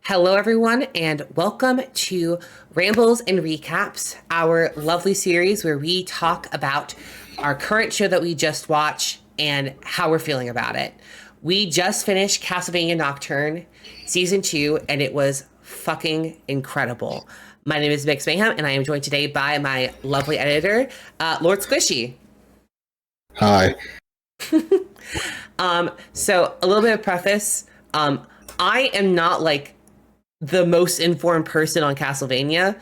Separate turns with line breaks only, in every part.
Hello, everyone, and welcome to Rambles and Recaps, our lovely series where we talk about our current show that we just watched and how we're feeling about it. We just finished Castlevania Nocturne Season 2, and it was fucking incredible. My name is Mix Mayhem, and I am joined today by my lovely editor, Lord Squishy.
Hi.
So a little bit of preface. I am not like the most informed person on Castlevania.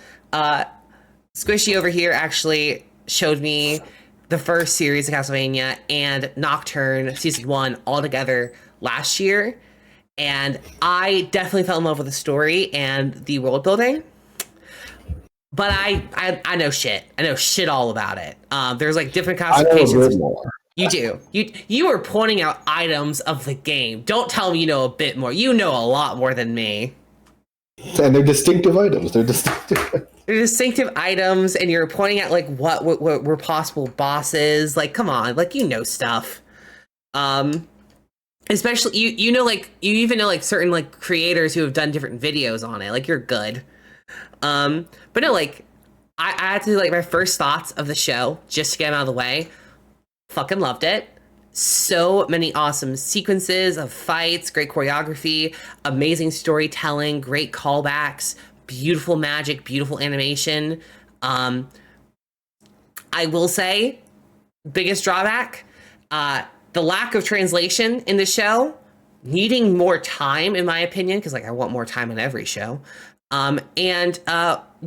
Squishy over here actually showed me the first series of Castlevania and Nocturne Season 1 all together last year. And I definitely fell in love with the story and the world building. But I know shit. I know shit all about it. There's like different classifications.
I know a bit more.
You do. You are pointing out items of the game. Don't tell me you know a bit more. You know a lot more than me.
And they're distinctive items. They're
distinctive items, and you're pointing out like what were possible bosses. Like, come on, like you know stuff. Especially you know, like you even know like certain like creators who have done different videos on it. Like you're good. But no, like I had to do like my first thoughts of the show just to get them out of the way. Fucking loved it. So many awesome sequences of fights, great choreography, amazing storytelling, great callbacks, beautiful magic, beautiful animation. I will say, biggest drawback, the lack of translation in the show, needing more time, in my opinion, because like I want more time on every show, and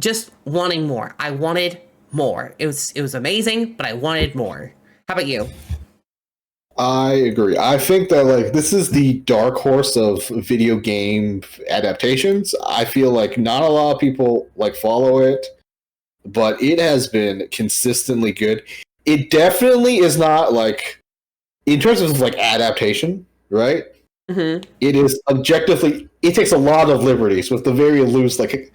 just wanting more. I wanted more. It was amazing, but I wanted more. How about you?
I agree. I think that like this is the dark horse of video game adaptations. I feel like not a lot of people like follow it, but it has been consistently good. It definitely is not like in terms of like adaptation, right?
Mm-hmm.
It is objectively. It takes a lot of liberties with the very loose like.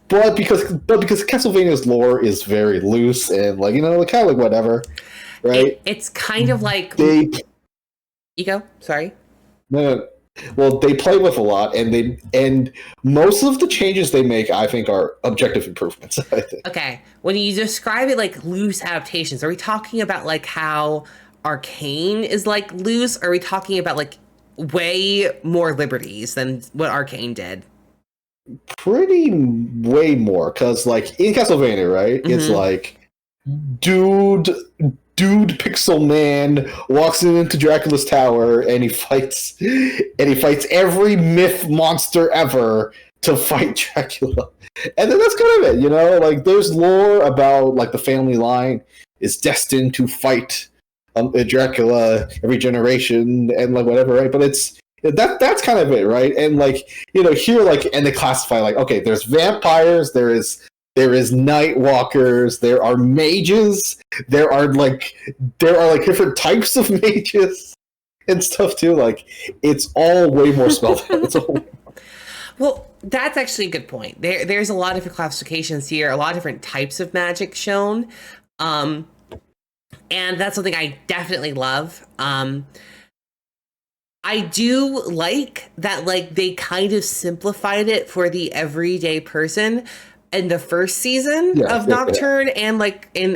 But because Castlevania's lore is very loose and like like kind of like whatever. Right?
It's kind of like
you
go. Sorry.
No. Well, they play with a lot, and most of the changes they make, I think, are objective improvements. I think.
Okay, when you describe it like loose adaptations, are we talking about like how Arcane is like loose? Or are we talking about like way more liberties than what Arcane did?
Pretty way more, because like in Castlevania, right? Mm-hmm. It's like dude pixel man walks into Dracula's tower and he fights every myth monster ever to fight Dracula. And then that's kind of it, like there's lore about like the family line is destined to fight Dracula every generation and like whatever, right? But that's kind of it, right? And like here, like, and they classify like, okay, there's vampires, there is night walkers, there are mages, there are like different types of mages and stuff too. Like it's all way more spelled out.
Well, that's actually a good point. There's a lot of different classifications here, a lot of different types of magic shown. And that's something I definitely love. I do like that like they kind of simplified it for the everyday person in the first season of Nocturne and like in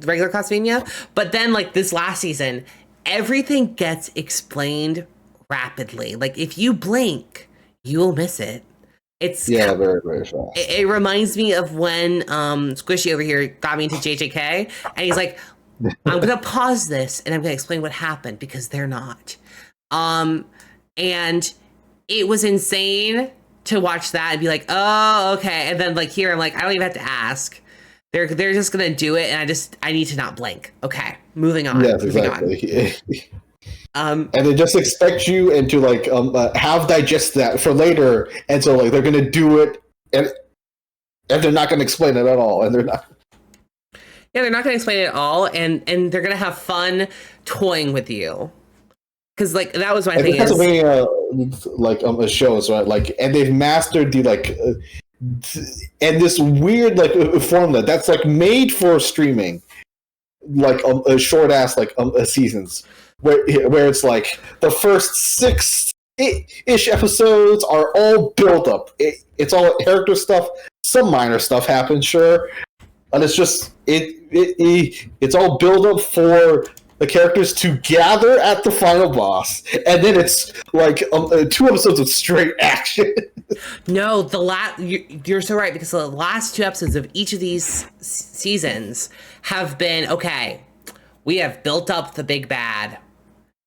regular Castlevania, but then like this last season, everything gets explained rapidly. Like if you blink, you will miss it. It's
very, very fast.
It reminds me of when Squishy over here got me into JJK, and he's like, "I'm gonna pause this and I'm gonna explain what happened because they're not." And it was insane to watch that and be like, oh, okay. And then like here, I'm like, I don't even have to ask. They're just gonna do it, and I need to not blink. Okay, moving on.
Yes, exactly. And they just expect you and to like have digest that for later, and so like they're gonna do it, and they're not gonna explain it at all, and they're not.
Yeah, they're not gonna explain it at all, and they're gonna have fun toying with you. Because like that was my thing.
Castlevania, like shows, right? Like, and they've mastered the like, and this weird like formula that's like made for streaming, like a short ass like seasons, where it's like the first 6 ish episodes are all build up. It's all character stuff. Some minor stuff happens, sure, and it's just it's all build up for the characters to gather at the final boss, and then it's like 2 episodes of straight action.
No, you're so right, because the last 2 episodes of each of these seasons have been, okay, we have built up the big bad.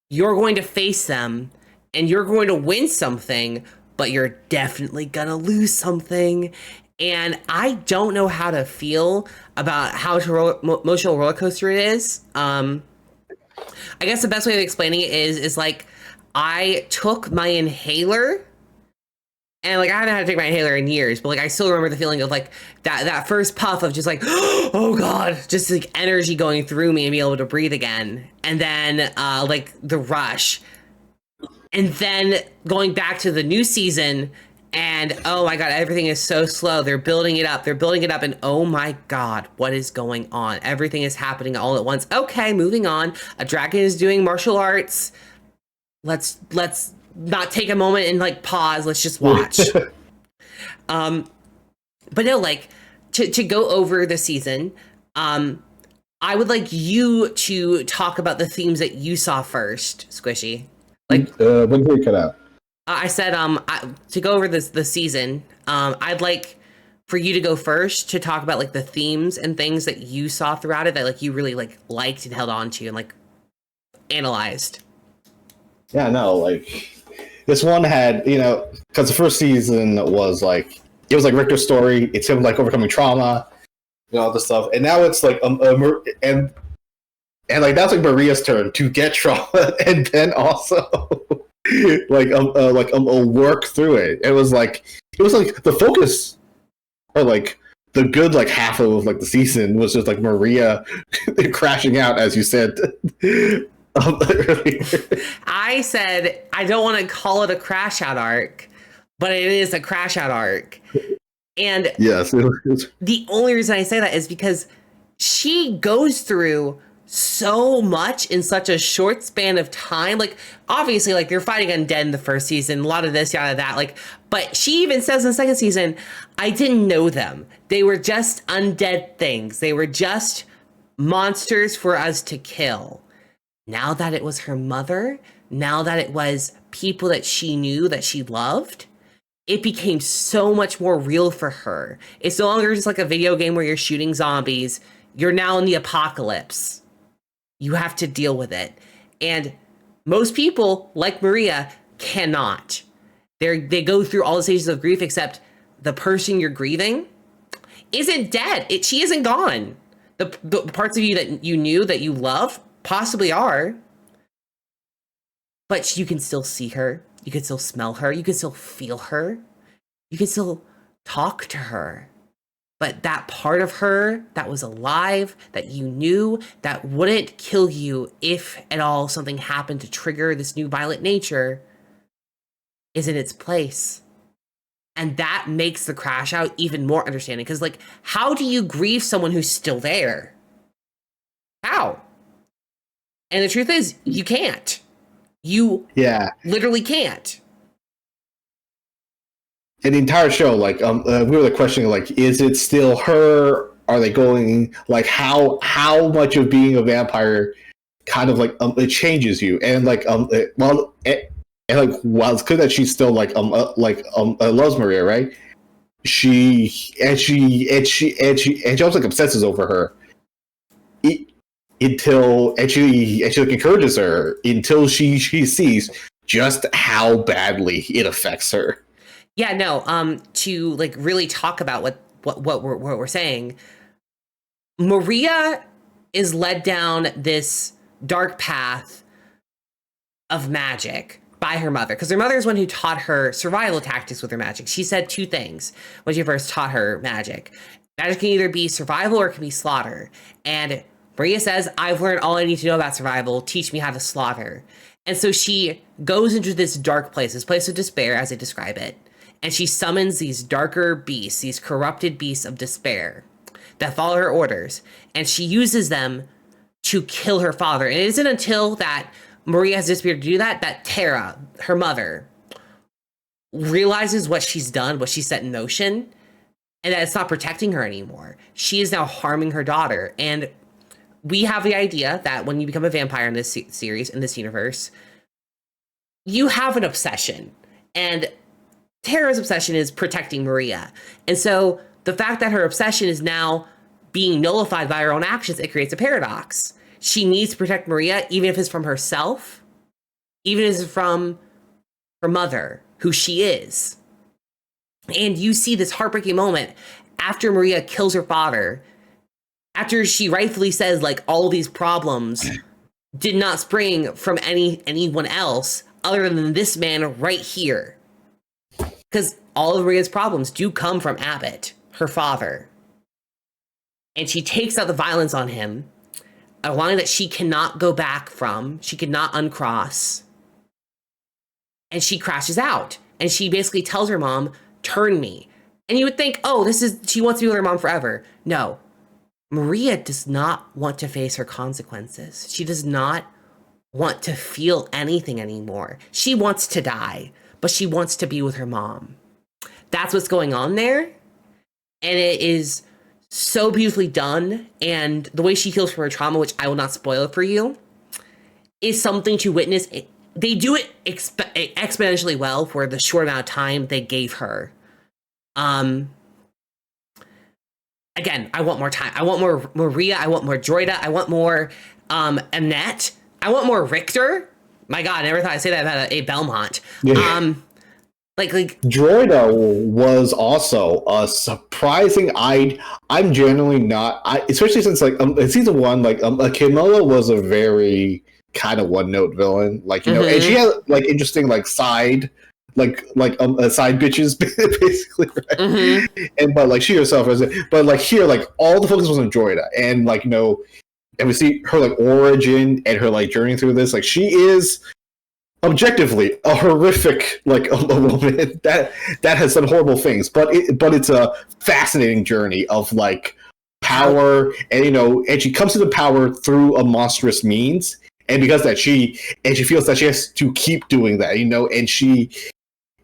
You're going to face them, and you're going to win something, but you're definitely gonna lose something. And I don't know how to feel about how emotional roller coaster it is. I guess the best way of explaining it is like, I took my inhaler, and like, I haven't had to take my inhaler in years, but like, I still remember the feeling of like that first puff of just like, oh God, just like energy going through me and being able to breathe again. And then like the rush, and then going back to the new season, and oh my God, everything is so slow. They're building it up. And oh my God, what is going on? Everything is happening all at once. Okay, moving on. A dragon is doing martial arts. Let's not take a moment and like pause. Let's just watch. But no, like to go over the season, I would like you to talk about the themes that you saw first, Squishy. Like,
when did it cut out?
I said, to go over the season, I'd like for you to go first to talk about like the themes and things that you saw throughout it that like you really like liked and held on to and like analyzed.
Yeah, no, like this one had, because the first season was like, it was like Richter's story. It's him like overcoming trauma, all this stuff, and now it's like and like that's like Maria's turn to get trauma and then also work through it. It was like the focus, or like the good like half of like the season was just like Maria crashing out, as you said. Earlier.
I said I don't want to call it a crash out arc, but it is a crash out arc. And
yes,
the only reason I say that is because she goes through so much in such a short span of time. Like, obviously, like, they're fighting undead in the first season, a lot of this, yada, that, like, but she even says in the second season, I didn't know them. They were just undead things. They were just monsters for us to kill. Now that it was her mother, now that it was people that she knew, that she loved, it became so much more real for her. It's no longer just like a video game where you're shooting zombies. You're now in the apocalypse. You have to deal with it. And most people, like Maria, cannot. They go through all the stages of grief, except the person you're grieving isn't dead. She isn't gone. The parts of you that you knew, that you love, possibly are. But you can still see her. You can still smell her. You can still feel her. You can still talk to her. But that part of her that was alive, that you knew, that wouldn't kill you if at all something happened to trigger this new violent nature, is in its place. And that makes the crash out even more understanding. Because, like, how do you grieve someone who's still there? How? And the truth is, you can't. You literally can't.
And the entire show, like, we were like questioning, like, is it still her? Are they going, like, how much of being a vampire kind of like it changes you? And like, while it's clear that she's still loves Maria, right? She almost like obsesses over her. Until she like encourages her until she sees just how badly it affects her.
Yeah, no. To like really talk about what we're saying, Maria is led down this dark path of magic by her mother, because her mother is one who taught her survival tactics with her magic. She said 2 things when she first taught her magic. Magic can either be survival or it can be slaughter. And Maria says, I've learned all I need to know about survival. Teach me how to slaughter. And so she goes into this dark place, this place of despair, as they describe it. And she summons these darker beasts, these corrupted beasts of despair that follow her orders. And she uses them to kill her father. And it isn't until that Maria has disappeared to do that, that Tara, her mother, realizes what she's done, what she set in motion, and that it's not protecting her anymore. She is now harming her daughter. And we have the idea that when you become a vampire in this series, in this universe, you have an obsession. And Tara's obsession is protecting Maria. And so the fact that her obsession is now being nullified by her own actions, it creates a paradox. She needs to protect Maria, even if it's from herself, even if it's from her mother, who she is. And you see this heartbreaking moment after Maria kills her father, after she rightfully says, like, all these problems did not spring from anyone else other than this man right here. Because all of Maria's problems do come from Abbott, her father. And she takes out the violence on him, a line that she cannot go back from, she cannot uncross. And she crashes out. And she basically tells her mom, turn me. And you would think, oh, she wants to be with her mom forever. No. Maria does not want to face her consequences. She does not want to feel anything anymore. She wants to die, but she wants to be with her mom. That's what's going on there. And it is so beautifully done. And the way she heals from her trauma, which I will not spoil for you, is something to witness. They do it exponentially well for the short amount of time they gave her. Again, I want more time. I want more Maria. I want more Droida. I want more Annette. I want more Richter. My God, I never thought I'd say that about a Belmont.
Yeah.
Like
Droida was also a surprising. I'm generally not. Especially since like in season 1, like Camilla was a very kind of one-note villain, like, you know, and she had like interesting like side side bitches basically, right? And but like she herself but like here, like all the focus was on Droida, and like, you know, and we see her like origin and her like journey through this. Like she is objectively a horrific like a woman that has done horrible things, but it's a fascinating journey of like power, and you know, and she comes to the power through a monstrous means. And because that she feels that she has to keep doing that, you know, and she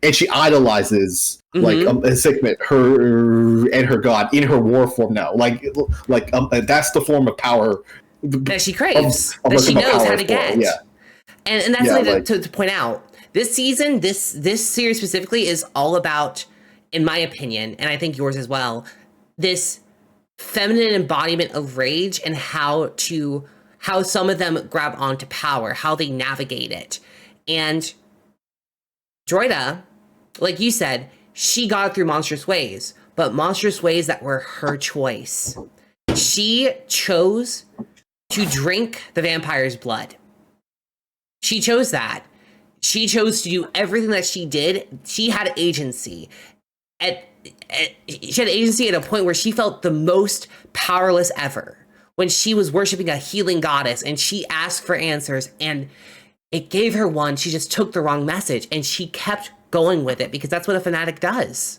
idolizes like Sigmund, her god in her war form now. Like that's the form of power
that she craves, that she knows how to get.
Yeah,
and that's something to point out. This season, this series specifically is all about, in my opinion, and I think yours as well, this feminine embodiment of rage and how some of them grab onto power, how they navigate it. And Droida, like you said, she got it through monstrous ways, but monstrous ways that were her choice. She chose to drink the vampire's blood. She chose that. She chose to do everything that she did. She had agency. She had agency at a point where she felt the most powerless ever, when she was worshiping a healing goddess and she asked for answers and it gave her one. She just took the wrong message and she kept going with it because that's what a fanatic does.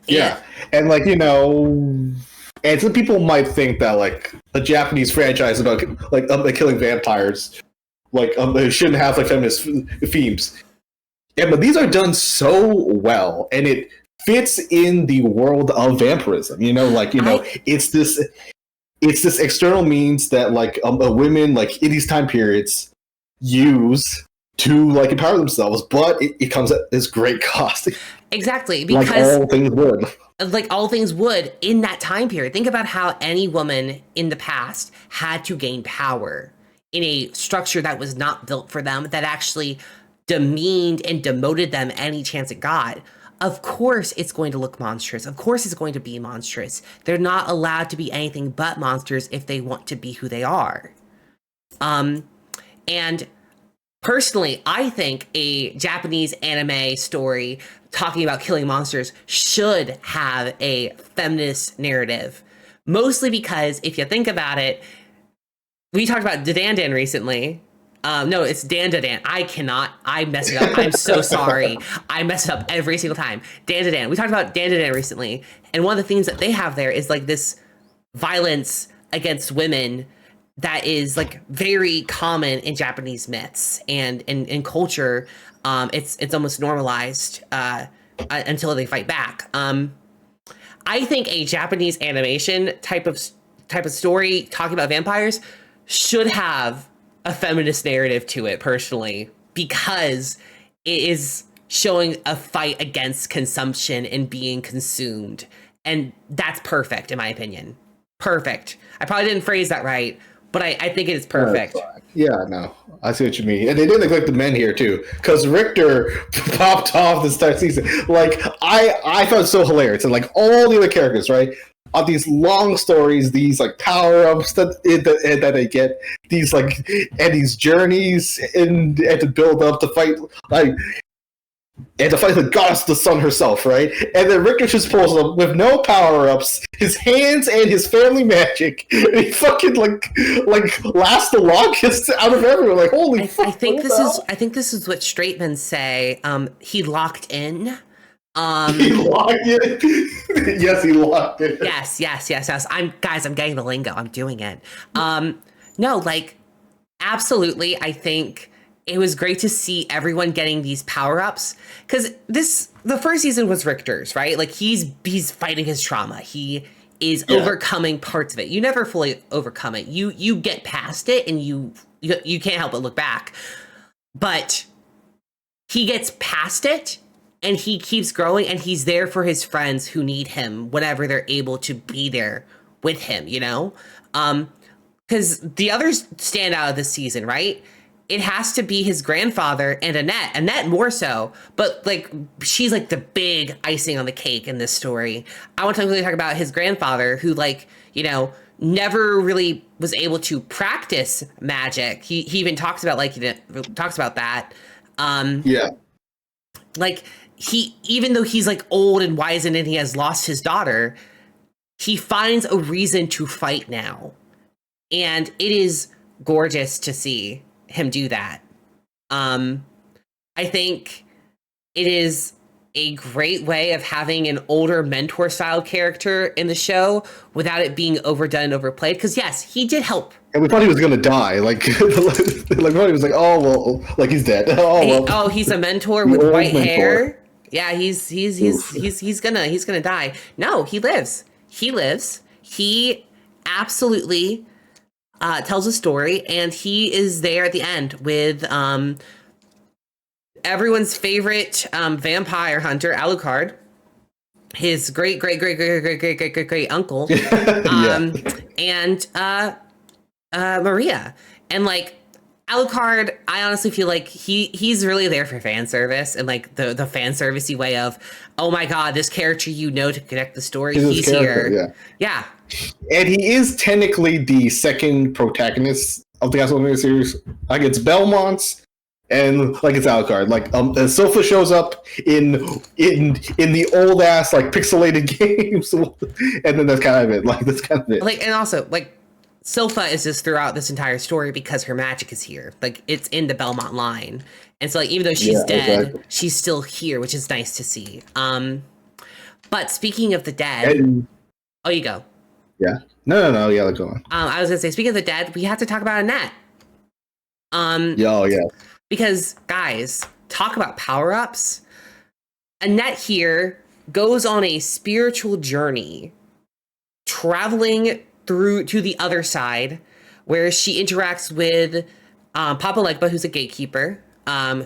Yeah. And like, you know, and some people might think that like a Japanese franchise about like killing vampires, like it shouldn't have like feminist themes. Yeah, but these are done so well, and it fits in the world of vampirism. You know, like, you know, it's this external means that like women like in these time periods use to like empower themselves, but it comes at this great cost.
Exactly, because like all things would in that time period. Think about how any woman in the past had to gain power in a structure that was not built for them, that actually demeaned and demoted them any chance it got. Of course it's going to look monstrous. Of course it's going to be monstrous. They're not allowed to be anything but monsters if they want to be who they are. And personally, I think a Japanese anime story talking about killing monsters should have a feminist narrative. Mostly because if you think about it, we talked about Dandan recently. No, it's Dan. I mess it up. I'm so sorry. I mess it up every single time. Dan. We talked about Dan recently. And one of the themes that they have there is like this violence against women that is like very common in Japanese myths and in culture. It's almost normalized until they fight back. I think a Japanese animation type of story talking about vampires should have a feminist narrative to it, personally, because it is showing a fight against consumption and being consumed. And that's perfect, in my opinion. Perfect. I probably didn't phrase that right, but I think it is perfect.
Yeah, no, I see what you mean. And they didn't neglect the men here too, because Richter popped off this entire season. Like I found it so hilarious, and like all the other characters, right? On these long stories, these like power ups that they get, these like and these journeys and to build up to fight the goddess, the sun herself, right? And then Richter just pulls up with no power-ups, his hands and his family magic. And he fucking like lasts the longest out of everyone. Like, holy fuck!
I think this is what straight men say. He locked in.
He locked it. Yes, he locked it.
Yes. I'm getting the lingo. I'm doing it. No, like, absolutely. I think it was great to see everyone getting these power-ups, because the first season was Richter's, right? Like he's fighting his trauma. He is overcoming parts of it. You never fully overcome it. You get past it and you can't help but look back. But he gets past it and he keeps growing, and he's there for his friends who need him whenever they're able to be there with him, you know? Because the others stand out of this season, right? It has to be his grandfather and Annette more so, but like she's like the big icing on the cake in this story. I want to really talk about his grandfather, who, like, you know, never really was able to practice magic. He even talks about that. Like even though he's like old and wizened and he has lost his daughter, he finds a reason to fight now, and it is gorgeous to see him do that. I think it is a great way of having an older mentor style character in the show without it being overdone and overplayed. Because yes, he did help.
And we thought he was gonna die. Like we thought he was like, oh well, like he's dead.
He's a mentor with white hair. Yeah, he's gonna die. No, he lives. He absolutely tells a story, and he is there at the end with everyone's favorite vampire hunter, Alucard, his great uncle, and Maria. And like Alucard, I honestly feel like he's really there for fan service, and like the fan servicey way of, oh my god, this character to connect the story, he's here. Yeah.
And he is technically the second protagonist of the Castlevania series. Like it's Belmont's, and like it's Alucard. Like Sofa shows up in the old ass like pixelated games, and then that's kind of it. Like that's kind of it.
Like, and also like Sofa is just throughout this entire story because her magic is here. Like it's in the Belmont line, and so like even though she's dead, exactly, she's still here, which is nice to see. But speaking of the dead, you go.
Yeah. No. Yeah, let's go on.
I was gonna say, speaking of the dead, we have to talk about Annette.
Yeah.
Because guys, talk about power-ups. Annette here goes on a spiritual journey, traveling through to the other side, where she interacts with Papa Legba, who's a gatekeeper,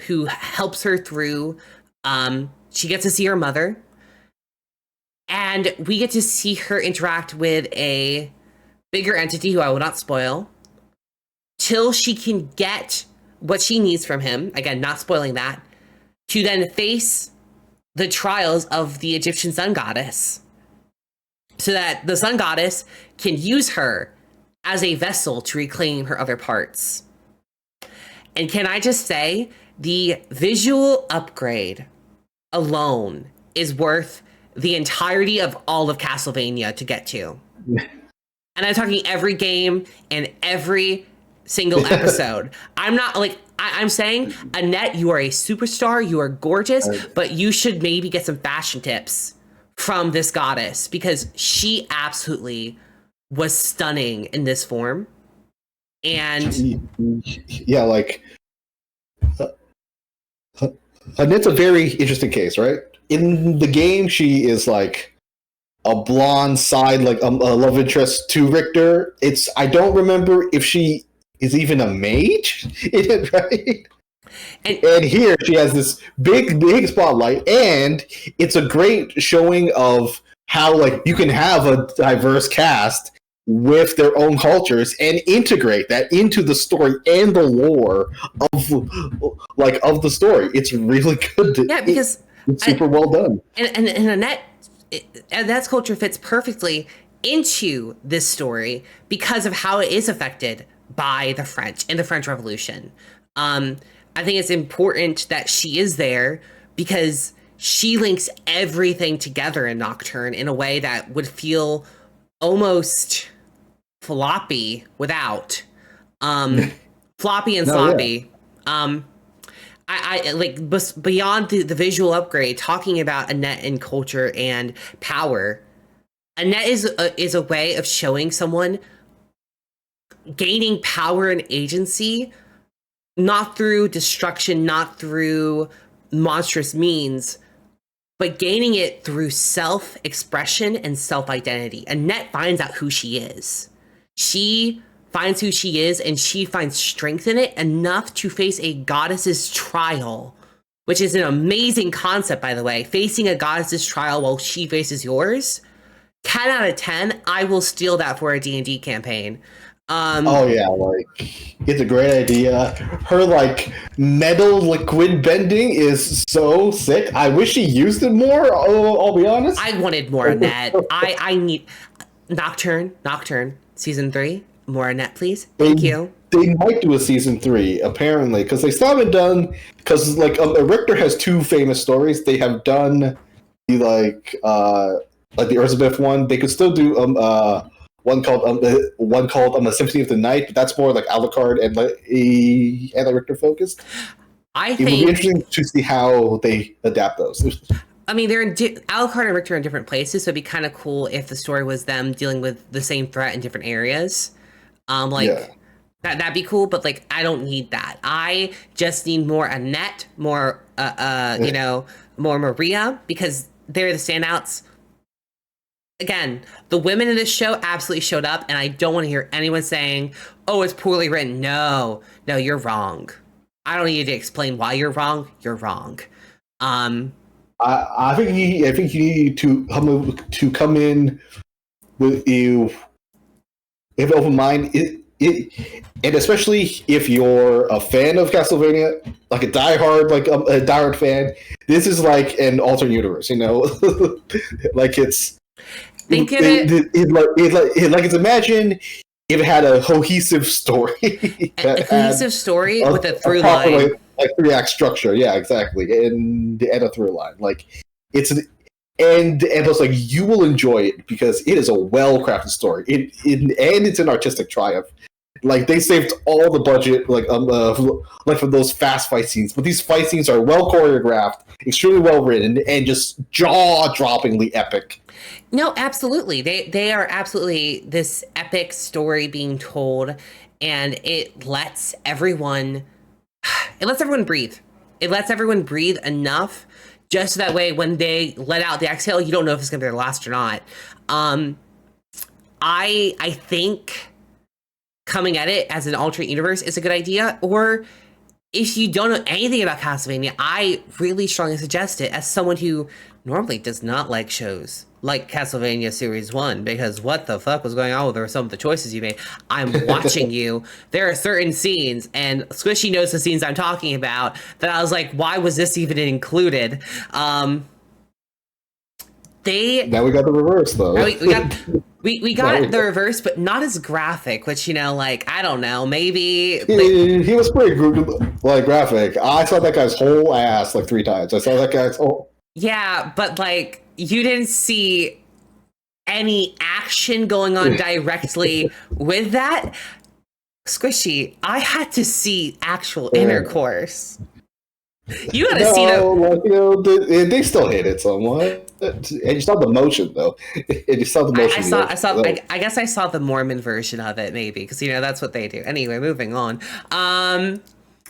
who helps her through. She gets to see her mother. And we get to see her interact with a bigger entity who I will not spoil, till she can get what she needs from him. Again, not spoiling that, to then face the trials of the Egyptian sun goddess, so that the sun goddess can use her as a vessel to reclaim her other parts. And can I just say, the visual upgrade alone is worth the entirety of all of Castlevania to get to. And I'm talking every game and every single episode. I'm not like, I'm saying, Annette, you are a superstar, you are gorgeous, but you should maybe get some fashion tips from this goddess, because she absolutely was stunning in this form. And
Yeah, like Annette's a very interesting case, right? In the game, she is like a blonde side, like a love interest to Richter. I don't remember if she is even a mage in it, right? And here she has this big spotlight, and it's a great showing of how like you can have a diverse cast with their own cultures and integrate that into the story and the lore of the story. It's really good.
Yeah, because
it's super well done.
And Annette's culture fits perfectly into this story because of how it is affected by the French and the French Revolution. I think it's important that she is there because she links everything together in Nocturne in a way that would feel almost floppy without. Floppy and sloppy. Yeah. I like beyond the visual upgrade, talking about Annette and culture and power. Annette is a way of showing someone gaining power and agency, not through destruction, not through monstrous means, but gaining it through self-expression and self-identity. Annette finds out who she is. She finds who she is, and she finds strength in it enough to face a goddess's trial, which is an amazing concept, by the way. Facing a goddess's trial while she faces yours. 10 out of 10, I will steal that for a D&D campaign.
Oh yeah, like it's a great idea. Her like metal liquid bending is so sick. I wish she used it more. I'll be honest.
I wanted more Annette. I need Nocturne season 3. More Annette, please. Thank you.
They might do a season 3 apparently because they still haven't done. Because like Richter has 2 famous stories. They have done the the Elizabeth one. They could still do one called A Symphony of the Night, but that's more like Alucard and Richter focused.
It
would be interesting to see how they adapt those.
I mean, they're Alucard and Richter are in different places, so it'd be kind of cool if the story was them dealing with the same threat in different areas. That'd be cool, but like I don't need that. I just need more Annette, more more Maria, because they're the standouts. Again, the women in this show absolutely showed up, and I don't want to hear anyone saying, "Oh, it's poorly written." No, you're wrong. I don't need to explain why you're wrong. You're wrong.
I think you need to come in with you if an open mind. And especially if you're a fan of Castlevania, like a diehard fan, this is like an alternate universe. Like it's.
Think of it
like imagine if it had a cohesive story.
A cohesive story with a through line.
Like 3-act structure, yeah, exactly, and a through line. Like and plus, like you will enjoy it because it is a well-crafted story. And it's an artistic triumph. Like they saved all the budget, like for those fast fight scenes. But these fight scenes are well choreographed, extremely well written, and just jaw-droppingly epic.
No, absolutely. They are absolutely this epic story being told, and it lets everyone breathe. It lets everyone breathe enough, just so that way when they let out the exhale, you don't know if it's gonna be their last or not. I think coming at it as an alternate universe is a good idea, or if you don't know anything about Castlevania, I really strongly suggest it as someone who normally does not like shows like Castlevania Series 1, because what the fuck was going on with some of the choices you made? I'm watching you. There are certain scenes, and Squishy knows the scenes I'm talking about, that I was like, why was this even included?
Now we got the reverse, though.
We got the reverse, but not as graphic, which, I don't know, maybe...
He was pretty graphic. I saw that guy's whole ass 3 times. I saw that guy's whole...
Yeah, but, you didn't see any action going on directly with that. Squishy, I had to see actual intercourse. You gotta see the.
No, like, they still hate it somewhat. And you saw the motion though. And you saw the motion.
I guess I saw the Mormon version of it, maybe, because that's what they do. Anyway, moving on.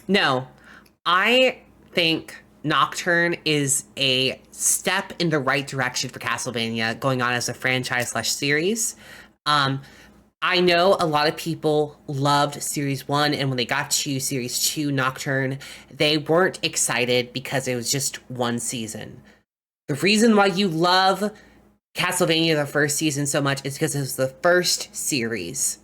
No, I think Nocturne is a step in the right direction for Castlevania going on as a franchise slash series. I know a lot of people loved Series 1, and when they got to Series 2, Nocturne, they weren't excited because it was just one season. The reason why you love Castlevania the first season so much is because it was the first series.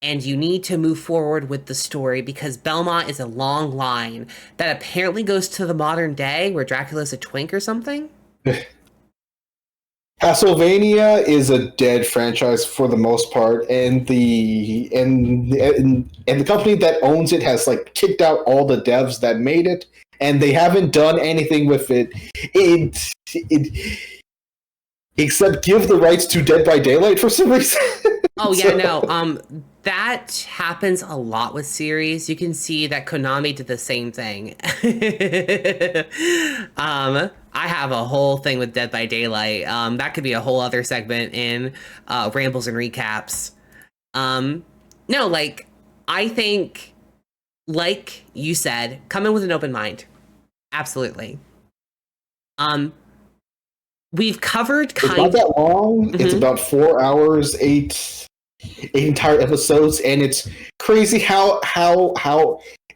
And you need to move forward with the story because Belmont is a long line that apparently goes to the modern day where Dracula's a twink or something.
Castlevania is a dead franchise for the most part, and the company that owns it has like kicked out all the devs that made it, and they haven't done anything with it. Except give the rights to Dead by Daylight for some reason.
Oh yeah, no. That happens a lot with series. You can see that Konami did the same thing. I have a whole thing with Dead by Daylight. That could be a whole other segment in Rambles and Recaps. No, like, I think, like you said, come in with an open mind. Absolutely. We've covered
It's not that long.
Mm-hmm.
It's about 4 hours, eight entire episodes, and it's crazy how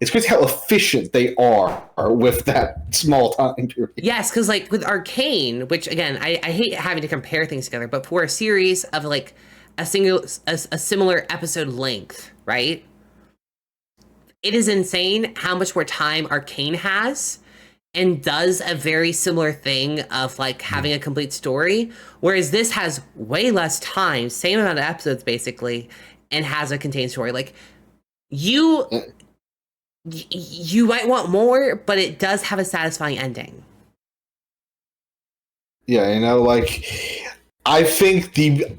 efficient they are with that small time period.
Yes, because like with Arcane, which again, I hate having to compare things together, but for a series of like a similar episode length, right? It is insane how much more time Arcane has and does a very similar thing of like having a complete story, whereas this has way less time, same amount of episodes basically, and has a contained story. Like you might want more, but it does have a satisfying ending.
Yeah, like I think the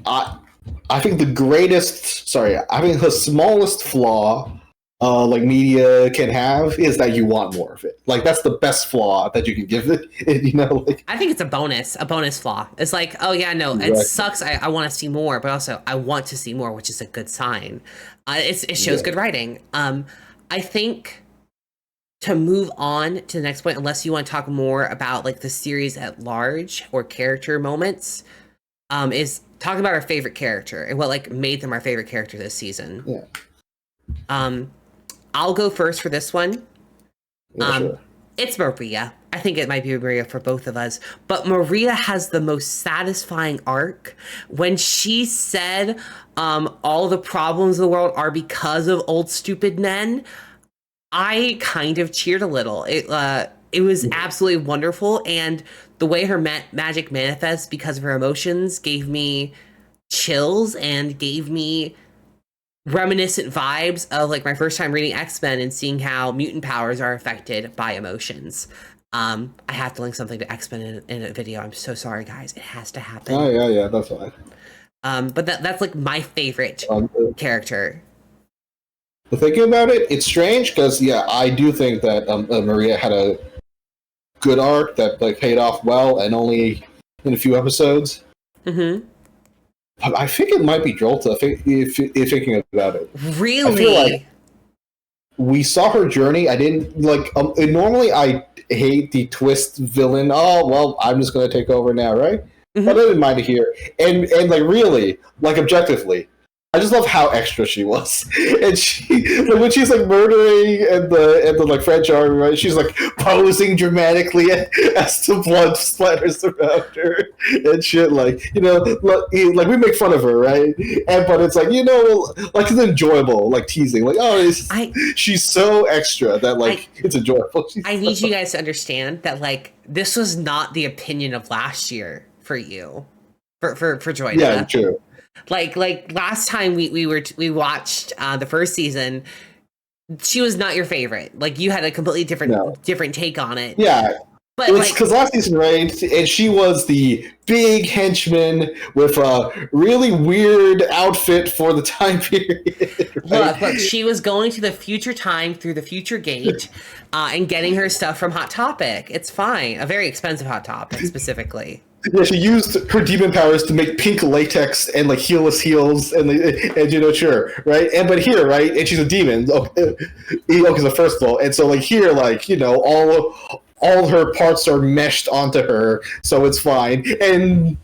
smallest flaw like media can have is that you want more of it. Like that's the best flaw that you can give it. Like
I think it's a bonus flaw. It's like, oh yeah, no, it sucks. I want to see more, but also I want to see more, which is a good sign. It shows good writing. I think to move on to the next point, unless you want to talk more about like the series at large or character moments, is talking about our favorite character and what like made them our favorite character this season.
Yeah.
I'll go first for this one.
Sure.
It's Maria. I think it might be Maria for both of us. But Maria has the most satisfying arc. When she said all the problems in the world are because of old stupid men, I kind of cheered a little. It was absolutely wonderful. And the way her magic manifests because of her emotions gave me chills and gave me reminiscent vibes of like my first time reading X-Men and seeing how mutant powers are affected by emotions. I have to link something to X-Men in a video. I'm so sorry, guys. It has to happen.
Oh yeah, that's fine.
But that's like my favorite character.
Thinking about it, it's strange because I do think that Maria had a good arc that like paid off well and only in a few episodes.
Mm-hmm.
I think it might be Jolta if you're thinking about it.
Really?
I feel like we saw her journey. I didn't like. Normally, I hate the twist villain. Oh well, I'm just going to take over now, right? Mm-hmm. But I didn't mind it here, and like really, like objectively, I just love how extra she was. And she, like, when she's like murdering and the like French army, right? She's like posing dramatically as the blood splatters around her and shit. Like like we make fun of her, right? But it's like like it's enjoyable, like teasing, like she's so extra that like it's enjoyable.
I need you guys to understand that like this was not the opinion of last year for you, for Joyna.
Yeah, true.
Like last time we watched the first season, she was not your favorite. Like you had a completely different take on it.
Yeah,
But
It's
like,
because last season, right? And she was the big henchman with a really weird outfit for the time period. Right?
look, she was going to the future time through the future gate, and getting her stuff from Hot Topic. It's fine. A very expensive Hot Topic, specifically.
Yeah, she used her demon powers to make pink latex and like heelless heels and sure, right? And but here, right? And she's a demon. Okay, so first of all, and so like here, like all her parts are meshed onto her, so it's fine. And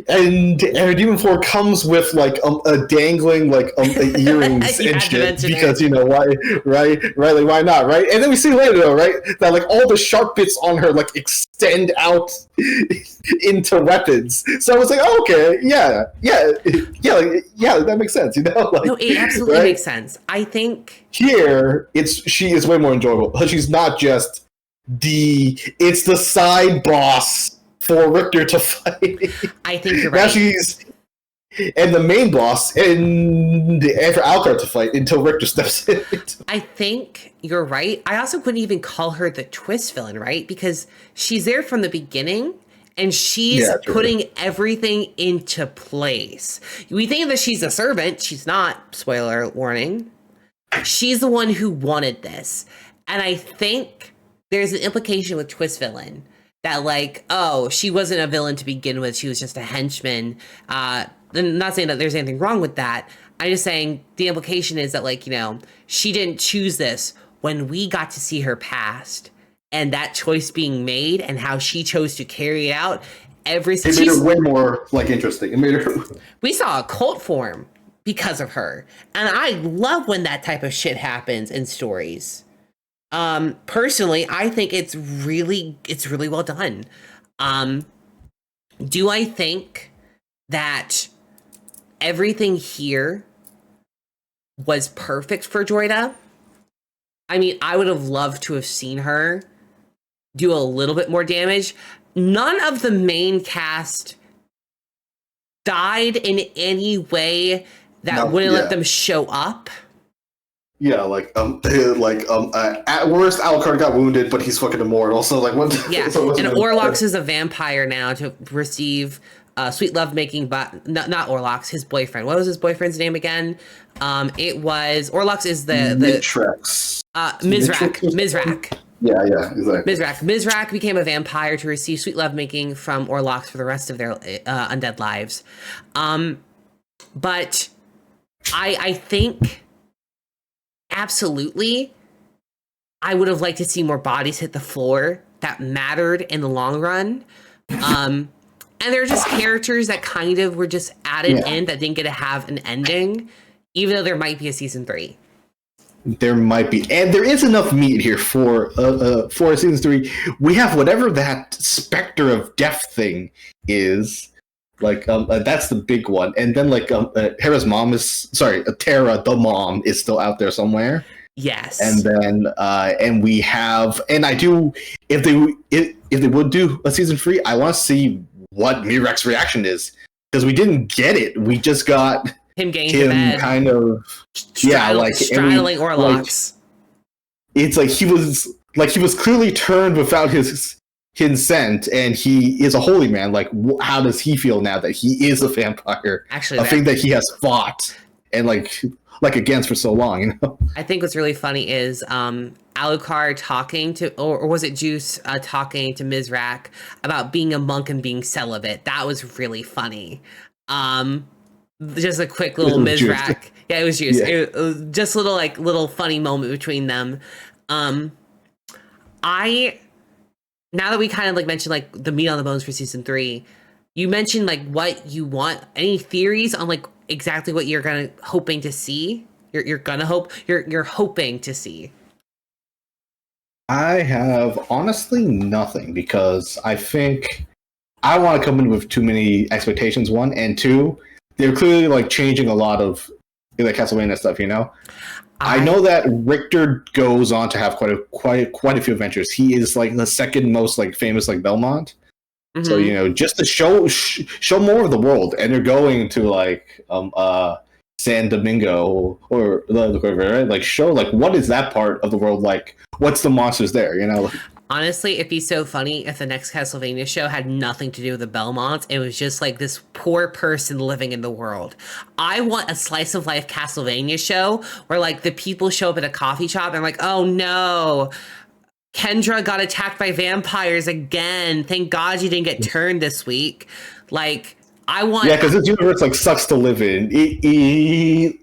her demon form comes with like a dangling like earrings and shit because why, right, like why not, right? And then we see later though, right, that like all the sharp bits on her like extend out into weapons. So I was like, oh, okay, yeah, that makes sense, Like,
no, it absolutely
right?
makes sense. I think
Here she is way more enjoyable. She's not just it's the side boss for Richter to fight.
I think you're right.
Now she's and the main boss and for Alucard to fight until Richter steps in.
I think you're right. I also couldn't even call her the twist villain, right? Because she's there from the beginning and she's putting everything into place. We think that she's a servant. She's not. Spoiler warning. She's the one who wanted this. And I think there's an implication with twist villain that like, oh, she wasn't a villain to begin with. She was just a henchman. I'm not saying that there's anything wrong with that. I'm just saying the implication is that like, she didn't choose this. When we got to see her past and that choice being made and how she chose to carry it out, it
made her way more like interesting. It made her.
We saw a cult form because of her, and I love when that type of shit happens in stories. Personally, I think it's really well done. Do I think that everything here was perfect for Joyda? I mean, I would have loved to have seen her do a little bit more damage. None of the main cast died in any way that wouldn't let them show up.
Yeah, at worst, Alucard got wounded, but he's fucking immortal. So like, what?
Yeah, so and Orlox is a vampire now to receive sweet lovemaking, but not Orlox, his boyfriend. What was his boyfriend's name again? It was Orlox is the
Mizrax.
Mizrak.
Yeah, exactly.
Mizrak became a vampire to receive sweet lovemaking from Orlox for the rest of their undead lives. But I think absolutely I would have liked to see more bodies hit the floor that mattered in the long run. And they're just characters that kind of were just added in that didn't get to have an ending, even though there might be a season 3.
There might be, and there is enough meat here for season 3. We have whatever that specter of death thing is. Like that's the big one, and then like Tara the mom is still out there somewhere.
Yes,
and then and we have, and I do if they would do a season 3, I want to see what Mirak's reaction is, because we didn't get it. We just got
him getting to bed,
kind of
straddling Orlox.
It's like he was clearly turned without his consent, and he is a holy man. Like, how does he feel now that he is a vampire? Actually, a thing that he has fought and like against for so long.
I think what's really funny is Alucard talking to, or was it Juice talking to Mizrak about being a monk and being celibate. That was really funny. Just a quick little Mizrak. Juice. Yeah, it was Juice. Yeah. It was just a little funny moment between them. Now that we kind of mentioned the meat on the bones for season 3, you mentioned what you want. Any theories on exactly what you're hoping to see? You're hoping to see.
I have honestly nothing, because I think I want to come in with too many expectations. 1 and 2, they're clearly changing a lot of Castlevania stuff. I know that Richter goes on to have quite a few adventures. He is the second most famous Belmont. Mm-hmm. So just to show more of the world, and they're going to San Domingo or the river, right? Show what is that part of the world like? What's the monsters there?
Honestly, it'd be so funny if the next Castlevania show had nothing to do with the Belmonts. It was just like this poor person living in the world. I want a slice of life Castlevania show where like the people show up at a coffee shop and like, oh no, Kendra got attacked by vampires again. Thank God you didn't get turned this week. Like, I want.
Yeah, because this universe like sucks to live in. If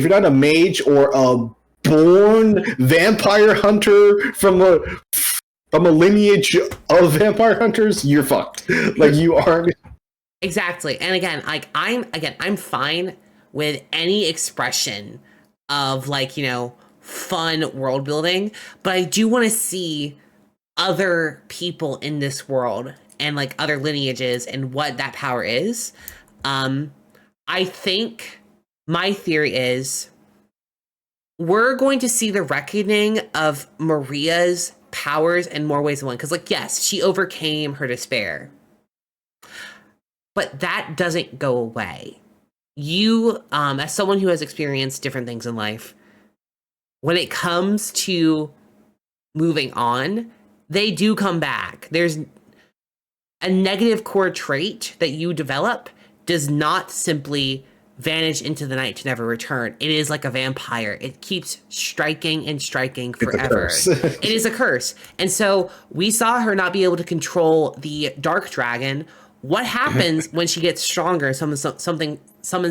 you're not a mage or a born vampire hunter from a lineage of vampire hunters, you're fucked. Like you aren't.
Exactly. And again, like I'm fine with any expression of like, fun world building, but I do want to see other people in this world and like other lineages and what that power is. I think my theory is we're going to see the reckoning of Maria's powers in more ways than one. Because, like, yes, she overcame her despair, but that doesn't go away. You, as someone who has experienced different things in life, when it comes to moving on, they do come back. There's a negative core trait that you develop does not simply vanish into the night to never return. It is like a vampire. It keeps striking and striking forever. It is a curse. And so we saw her not be able to control the dark dragon. What happens when she gets stronger and summons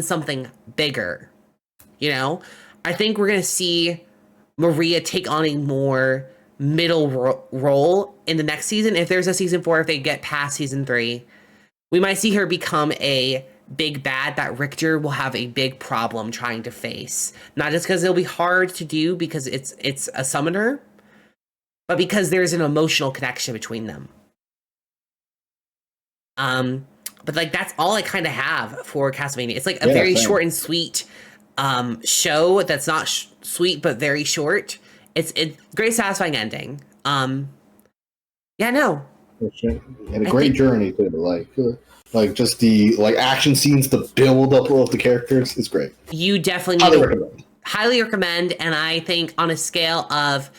something bigger? I think we're going to see Maria take on a more middle role in the next season. If there's a season 4, if they get past season 3, we might see her become a big bad that Richter will have a big problem trying to face. Not just because it'll be hard to do because it's a summoner, but because there's an emotional connection between them. But like that's all I kind of have for Castlevania. It's like a very short and sweet show that's not sweet but very short. It's great, satisfying ending. And
a great journey too. Like just the action scenes, the build up of the characters is great.
You definitely highly recommend. And I think on a scale of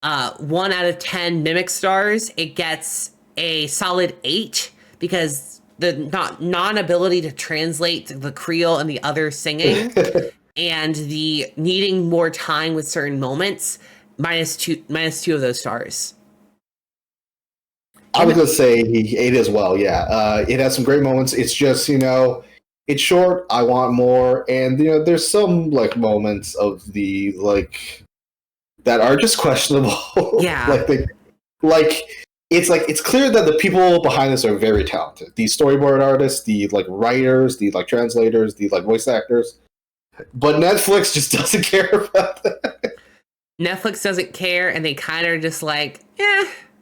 1 out of 10 mimic stars, it gets a solid 8 because the non-ability to translate the Creole and the other singing and the needing more time with certain moments, minus two of those stars.
I was going to say 8 as well, yeah. It has some great moments. It's just, it's short. I want more. And, there's some, moments of the, that are just questionable.
Yeah.
It's clear that the people behind this are very talented. The storyboard artists, the, writers, the, translators, the, voice actors. But Netflix just doesn't care about that.
Netflix doesn't care, and they kind of just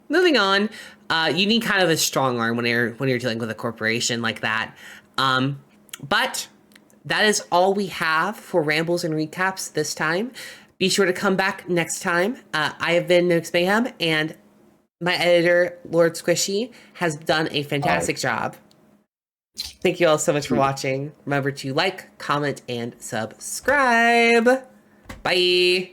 moving on. You need kind of a strong arm when you're dealing with a corporation like that. But that is all we have for Rambles and Recaps this time. Be sure to come back next time. I have been Nix Mayhem, and my editor, Lord Squishy, has done a fantastic job. Thank you all so much for watching. Remember to like, comment, and subscribe. Bye.